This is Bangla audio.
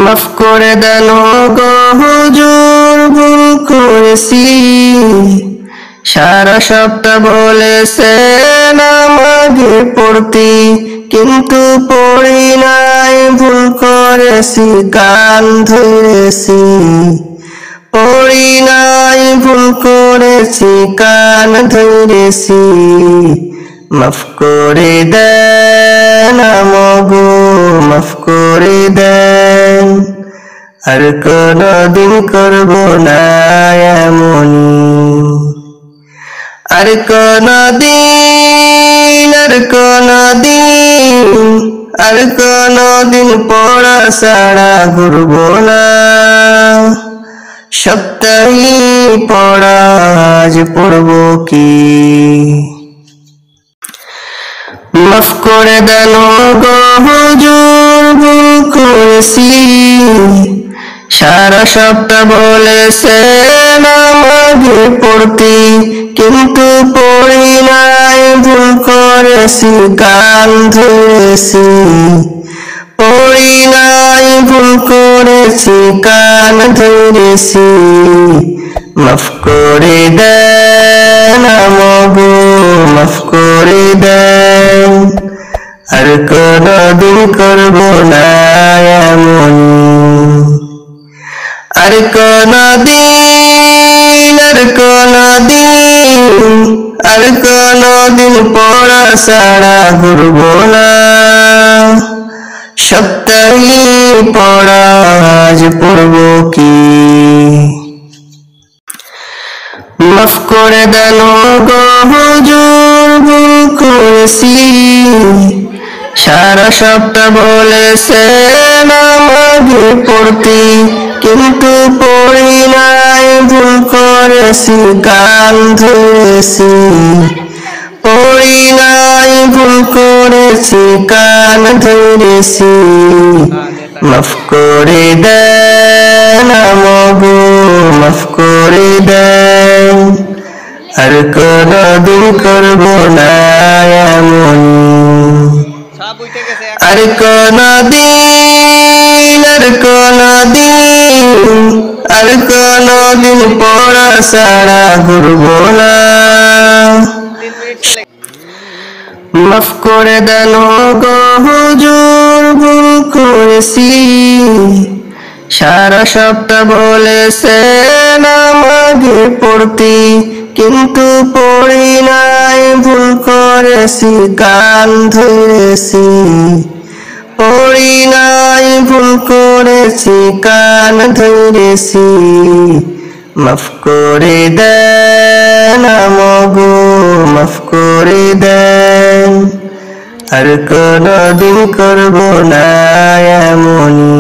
মাফ করে দেন গো হুজুর, ভুল করেছি। সারা সপ্তাহ বলেছেন আমাকে পড়তে, কিন্তু পড়ি নাই, ভুল করেছি, কান ধরেছি। পড়ি নাই, ভুল করেছি, কান ধরেছি। মাফ করে দেন আমগো, মাফ করে দেন। আর কোনদিন করব না এমনি, আর কোনদিন, আর কোনদিন, আর কোনদিন পড়া ছাড়া ঘুরব না। সপ্তাহে পড়া আজ পড়ব কি? মাফ করে দেন গো হুজুর, ভুল করেছি। সারা সপ্তাহ বলেছেন আমাকে পড়তে, কিন্তু পড়ি নাই, ভুল করেছি, কান ধরেছি। পড়ি নাই, ভুল করেছি, কান ধরেছি। মাফ করে দেন আমগো, মাফ করে দেন। আর কোনদিন করব না এমনি, আর কোনদিন, আর কোনদিন, আর কোনদিন পড়া ছাড়া ঘুরব না। সপ্তাহে পড়া আজ পড়ব কি? মাফ করে দেন গো হুজুর, ভুল করেছি। সারা সপ্তাহ বলেছেন আমাকে পড়তে, কিন্তু পড়ি নাই, ভুল করেছি, কান ধরেছি। পড়ি নাই, ভুল করেছি, কান ধরেছি। মাফ করে দেন আমগো, মাফ করে দেন। আর কোনদিন করব না এমনি, আর কোনদিন, আর কোনদিন, আর কোনদিন পড়া ছাড়া ঘুরব না। মাফ করে দেন গো হুজুর, ভুল করেছি। সারা সপ্তাহ বলেছেন আমাকে পড়তে, কিন্তু পড়ি নাই, ভুল করেছি, কান ধরেছি। পড়ি নাই, ভুল করেছি, কান ধরেছি। মাফ করে দেন আমগো, মাফ করে দেন। আর কোনদিন করব না এমনি।